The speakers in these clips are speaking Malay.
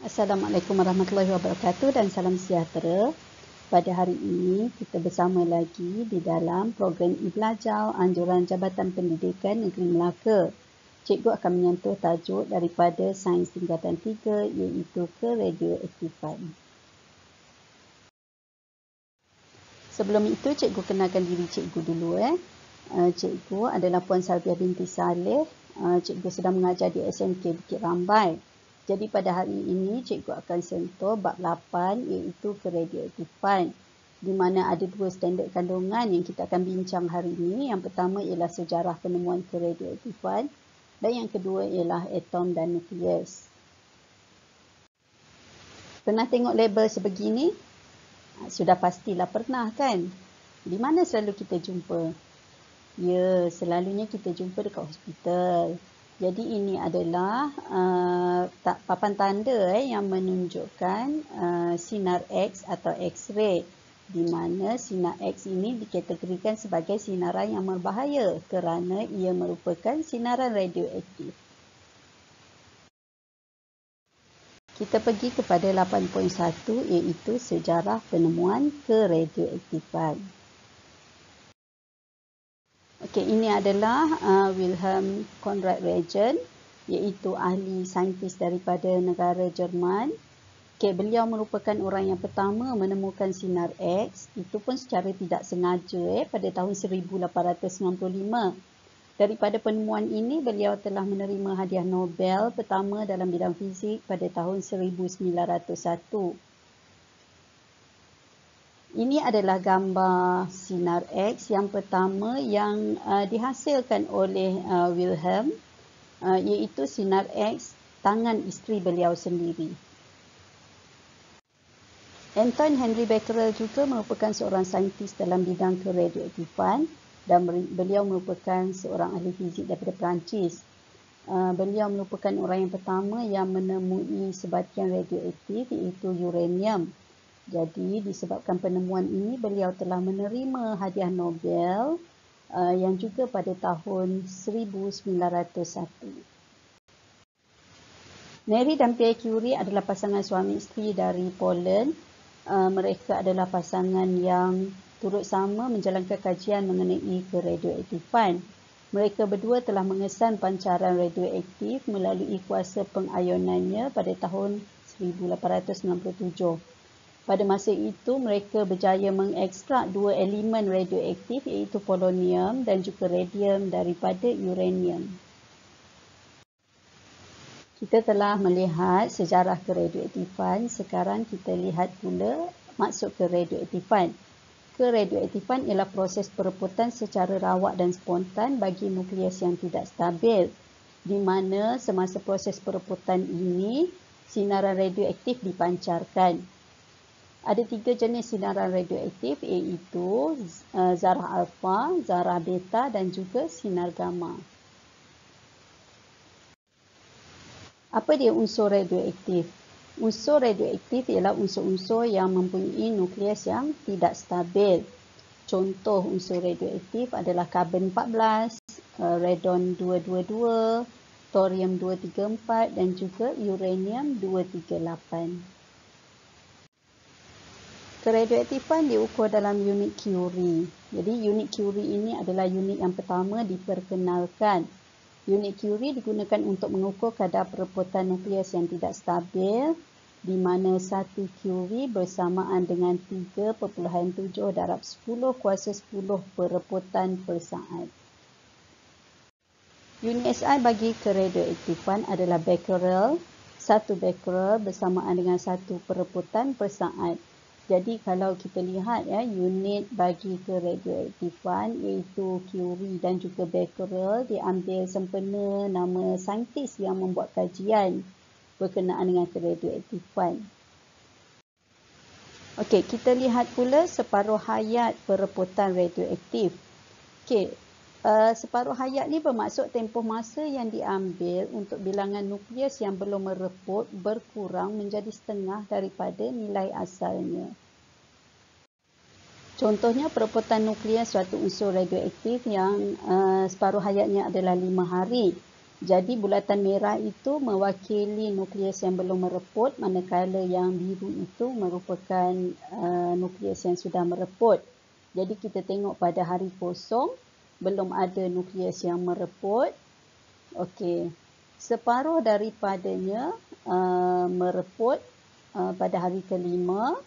Assalamualaikum warahmatullahi wabarakatuh dan salam sejahtera. Pada hari ini kita bersama lagi di dalam program e-belajar anjuran Jabatan Pendidikan Negeri Melaka. Cikgu akan menyentuh tajuk daripada Sains Tingkatan 3 iaitu keradioaktifan. Sebelum itu cikgu kenalkan diri cikgu dulu. Cikgu adalah Puan Salbiah binti Saleh. Cikgu sedang mengajar di SMK Bukit Rambai. Jadi pada hari ini cikgu akan sentuh bab 8 iaitu keradioaktifan, di mana ada dua standard kandungan yang kita akan bincang hari ini. Yang pertama ialah sejarah penemuan keradioaktifan dan yang kedua ialah atom dan nukleus. Pernah tengok label sebegini? Sudah pastilah pernah kan? Di mana selalu kita jumpa? Ya, selalunya kita jumpa dekat hospital. Jadi ini adalah papan tanda yang menunjukkan sinar X atau X-ray, di mana sinar X ini dikategorikan sebagai sinaran yang berbahaya kerana ia merupakan sinaran radioaktif. Kita pergi kepada 8.1 iaitu sejarah penemuan keradioaktifan. Okey, ini adalah Wilhelm Conrad Röntgen, iaitu ahli saintis daripada negara Jerman. Okey, beliau merupakan orang yang pertama menemukan sinar X, itu pun secara tidak sengaja pada tahun 1895. Daripada penemuan ini, beliau telah menerima hadiah Nobel pertama dalam bidang fizik pada tahun 1901. Ini adalah gambar sinar X yang pertama yang dihasilkan oleh Wilhelm, iaitu sinar X tangan isteri beliau sendiri. Anton Henry Becquerel juga merupakan seorang saintis dalam bidang keradioaktifan dan beliau merupakan seorang ahli fizik daripada Perancis. Beliau merupakan orang yang pertama yang menemui sebatian radioaktif iaitu uranium. Jadi disebabkan penemuan ini beliau telah menerima hadiah Nobel yang juga pada tahun 1901. Marie dan Pierre Curie adalah pasangan suami isteri dari Poland. Mereka adalah pasangan yang turut sama menjalankan kajian mengenai keradioaktifan. Mereka berdua telah mengesan pancaran radioaktif melalui kuasa pengayonannya pada tahun 1867. Pada masa itu, mereka berjaya mengekstrak dua elemen radioaktif iaitu polonium dan juga radium daripada uranium. Kita telah melihat sejarah keradioaktifan, sekarang kita lihat pula maksud keradioaktifan. Keradioaktifan ialah proses pereputan secara rawak dan spontan bagi nukleus yang tidak stabil, di mana semasa proses pereputan ini, sinaran radioaktif dipancarkan. Ada tiga jenis sinaran radioaktif iaitu zarah alfa, zarah beta dan juga sinar gamma. Apa dia unsur radioaktif? Unsur radioaktif ialah unsur-unsur yang mempunyai nukleus yang tidak stabil. Contoh unsur radioaktif adalah karbon 14, radon 222, thorium 234 dan juga uranium 238. Keradioaktifan diukur dalam unit Curie. Jadi unit Curie ini adalah unit yang pertama diperkenalkan. Unit Curie digunakan untuk mengukur kadar pereputan nukleus yang tidak stabil, di mana 1 Curie bersamaan dengan 3.7 darab 10 kuasa 10 pereputan per saat. Unit SI bagi keradioaktifan adalah becquerel. 1 becquerel bersamaan dengan 1 pereputan per saat. Jadi kalau kita lihat unit bagi keradioaktifan iaitu Curie dan juga Becquerel diambil sempena nama saintis yang membuat kajian berkenaan dengan keradioaktifan. Okey, kita lihat pula separuh hayat pereputan radioaktif. Okey, separuh hayat ni bermaksud tempoh masa yang diambil untuk bilangan nukleus yang belum mereput berkurang menjadi setengah daripada nilai asalnya. Contohnya pereputan nukleus suatu unsur radioaktif yang separuh hayatnya adalah 5 hari. Jadi bulatan merah itu mewakili nukleus yang belum mereput, manakala yang biru itu merupakan nukleus yang sudah mereput. Jadi kita tengok pada hari kosong belum ada nukleus yang mereput. Okey, separuh daripadanya mereput pada hari kelima.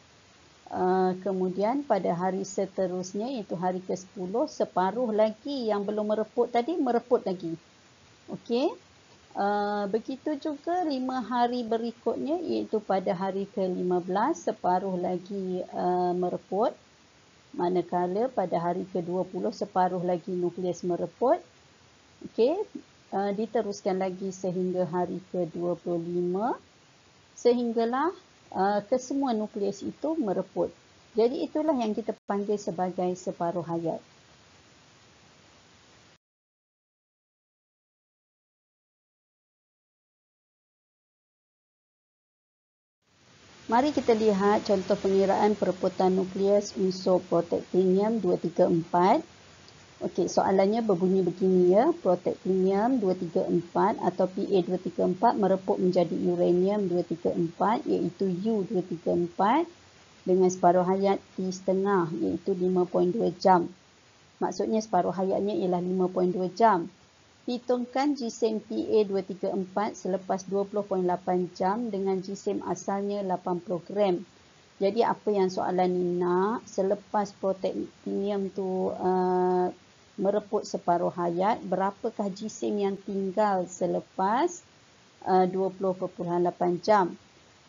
Kemudian pada hari seterusnya iaitu hari ke-10, separuh lagi yang belum mereput tadi mereput lagi. Okey. Begitu juga 5 hari berikutnya iaitu pada hari ke-15 separuh lagi mereput. Manakala pada hari ke-20 separuh lagi nukleus mereput. Okey. Diteruskan lagi sehingga hari ke-25 sehinggalah kesemua nukleus itu mereput. Jadi itulah yang kita panggil sebagai separuh hayat. Mari kita lihat contoh pengiraan pereputan nukleus unsur protektinium 234. Okey, soalannya berbunyi begini ya. Protektinium 234 atau Pa234 mereput menjadi uranium 234 iaitu U234 dengan separuh hayat T setengah iaitu 5.2 jam. Maksudnya separuh hayatnya ialah 5.2 jam. Hitungkan jisim Pa234 selepas 20.8 jam dengan jisim asalnya 80 gram. Jadi apa yang soalan ni nak, selepas protektinium tu mereput separuh hayat, berapakah jisim yang tinggal selepas 20.8 jam.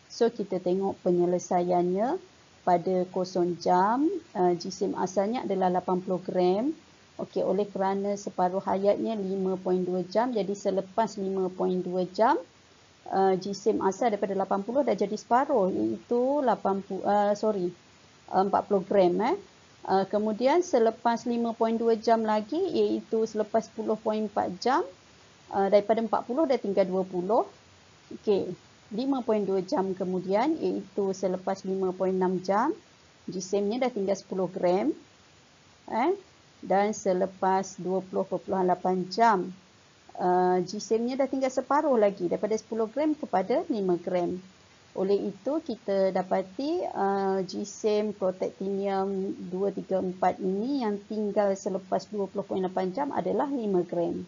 So kita tengok penyelesaiannya. Pada 0 jam, jisim asalnya adalah 80 gram. Okey, oleh kerana separuh hayatnya 5.2 jam, jadi selepas 5.2 jam, jisim asal daripada 80 dah jadi separuh, iaitu 40 gram. Kemudian selepas 5.2 jam lagi, iaitu selepas 10.4 jam, daripada 40 dah tinggal 20. Okey. 5.2 jam kemudian iaitu selepas 5.6 jam jisimnya dah tinggal 10 gram dan selepas 20.8 jam jisimnya dah tinggal separuh lagi daripada 10 gram kepada 5 gram. Oleh itu kita dapati jisim protektinium 234 ini yang tinggal selepas 20.8 jam adalah 5 gram.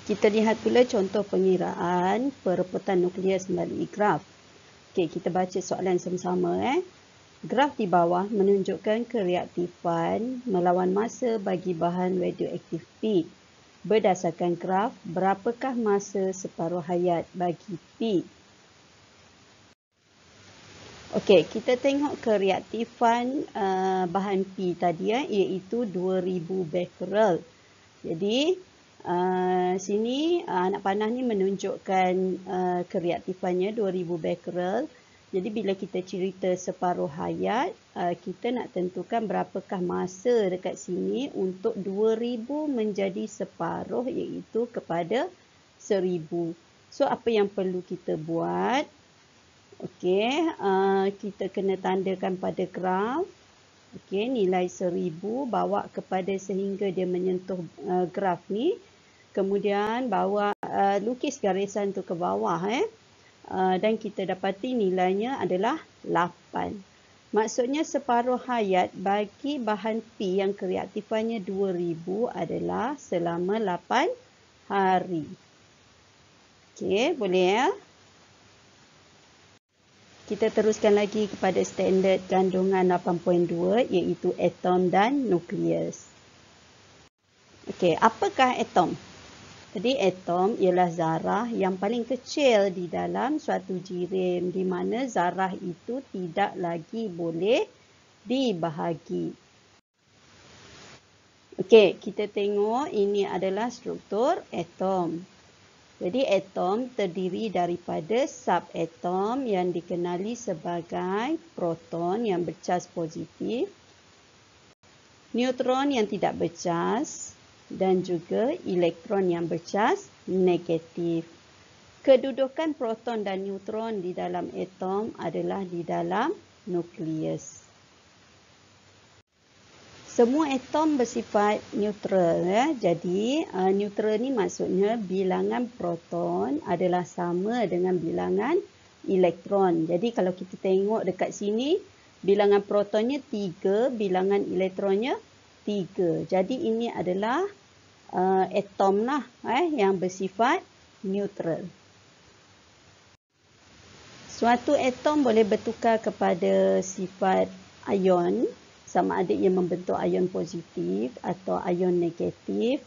Kita lihat pula contoh pengiraan pereputan nukleus melalui graf. Okey, kita baca soalan sama-sama. Graf di bawah menunjukkan kereaktifan melawan masa bagi bahan radioaktif P. Berdasarkan graf, berapakah masa separuh hayat bagi P? Okey, kita tengok kereaktifan bahan P tadi iaitu 2000 becquerel. Jadi sini anak panah ni menunjukkan kereaktifannya 2000 becquerel. Jadi bila kita cerita separuh hayat, kita nak tentukan berapakah masa dekat sini untuk 2000 menjadi separuh iaitu kepada 1000. So apa yang perlu kita buat? Okey, kita kena tandakan pada graf. Okey, nilai 1000 bawa kepada sehingga dia menyentuh graf ni. Kemudian bawa lukis garisan tu ke bawah dan kita dapati nilainya adalah 8. Maksudnya separuh hayat bagi bahan P yang kereaktifannya 2000 adalah selama 8 hari. Okey, boleh ya? Kita teruskan lagi kepada standard kandungan 8.2 iaitu atom dan nukleus. Okey, apakah atom? Jadi atom ialah zarah yang paling kecil di dalam suatu jirim di mana zarah itu tidak lagi boleh dibahagi. Okey, kita tengok ini adalah struktur atom. Jadi atom terdiri daripada subatom yang dikenali sebagai proton yang bercas positif, neutron yang tidak bercas, dan juga elektron yang bercas negatif. Kedudukan proton dan neutron di dalam atom adalah di dalam nukleus. Semua atom bersifat neutral. Jadi neutral ni maksudnya bilangan proton adalah sama dengan bilangan elektron. Jadi kalau kita tengok dekat sini, bilangan protonnya 3, bilangan elektronnya 3. Jadi ini adalah atom lah yang bersifat neutral. Suatu atom boleh bertukar kepada sifat ion, sama ada ia membentuk ion positif atau ion negatif.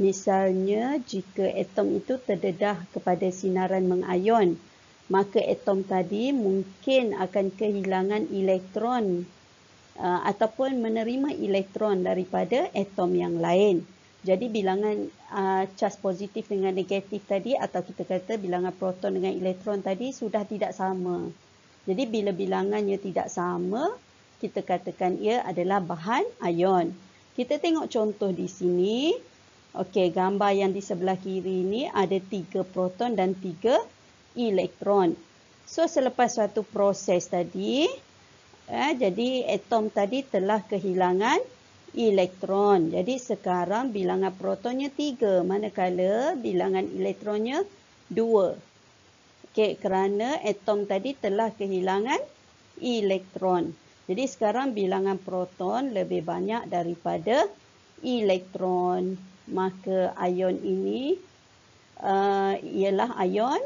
Misalnya, jika atom itu terdedah kepada sinaran mengayon, maka atom tadi mungkin akan kehilangan elektron ataupun menerima elektron daripada atom yang lain. Jadi bilangan charge positif dengan negatif tadi, atau kita kata bilangan proton dengan elektron tadi sudah tidak sama. Jadi bila bilangannya tidak sama, kita katakan ia adalah bahan ion. Kita tengok contoh di sini. Okey, gambar yang di sebelah kiri ini ada 3 proton dan 3 elektron. So selepas suatu proses tadi, jadi atom tadi telah kehilangan elektron. Jadi sekarang bilangan protonnya 3, manakala bilangan elektronnya 2. Okey, kerana atom tadi telah kehilangan elektron. Jadi sekarang bilangan proton lebih banyak daripada elektron. Maka ion ini ialah ion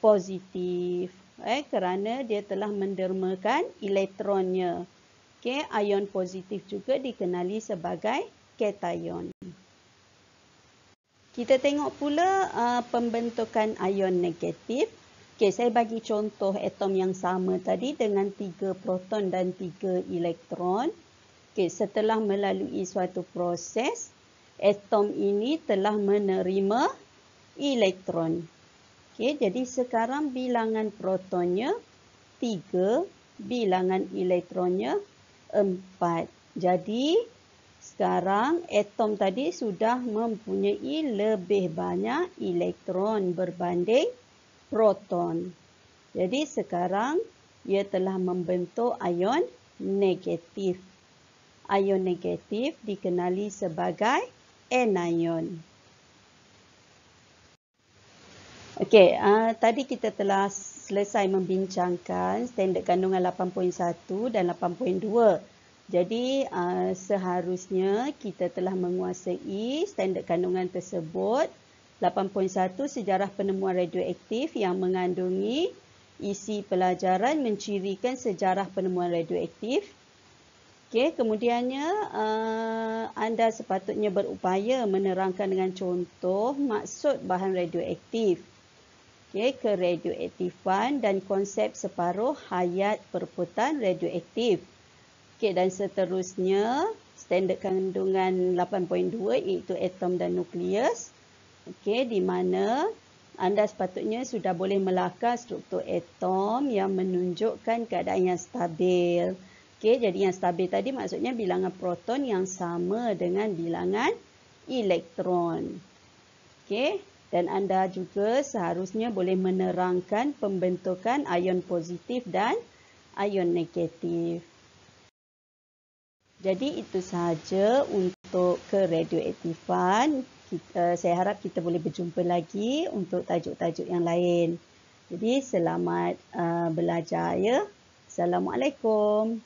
positif. Kerana dia telah mendermakan elektronnya. Okay, ion positif juga dikenali sebagai kation. Kita tengok pula pembentukan ion negatif. Okay, saya bagi contoh atom yang sama tadi dengan 3 proton dan 3 elektron. Okay, setelah melalui suatu proses, atom ini telah menerima elektron. Okay, jadi sekarang bilangan protonnya 3, bilangan elektronnya 4. Jadi sekarang atom tadi sudah mempunyai lebih banyak elektron berbanding proton. Jadi sekarang ia telah membentuk ion negatif. Ion negatif dikenali sebagai anion. Okey, tadi kita telah selesai membincangkan standard kandungan 8.1 dan 8.2. Jadi seharusnya kita telah menguasai standard kandungan tersebut. 8.1 sejarah penemuan radioaktif yang mengandungi isi pelajaran mencirikan sejarah penemuan radioaktif. Okey, kemudiannya anda sepatutnya berupaya menerangkan dengan contoh maksud bahan radioaktif. Okey, keradioaktifan dan konsep separuh hayat perebutan radioaktif. Okey, dan seterusnya standard kandungan 8.2 iaitu atom dan nukleus. Okey, di mana anda sepatutnya sudah boleh melakar struktur atom yang menunjukkan keadaan yang stabil. Okey, jadi yang stabil tadi maksudnya bilangan proton yang sama dengan bilangan elektron. Okey, dan anda juga seharusnya boleh menerangkan pembentukan ion positif dan ion negatif. Jadi itu sahaja untuk keradioaktifan. Saya harap kita boleh berjumpa lagi untuk tajuk-tajuk yang lain. Jadi selamat belajar ya. Assalamualaikum.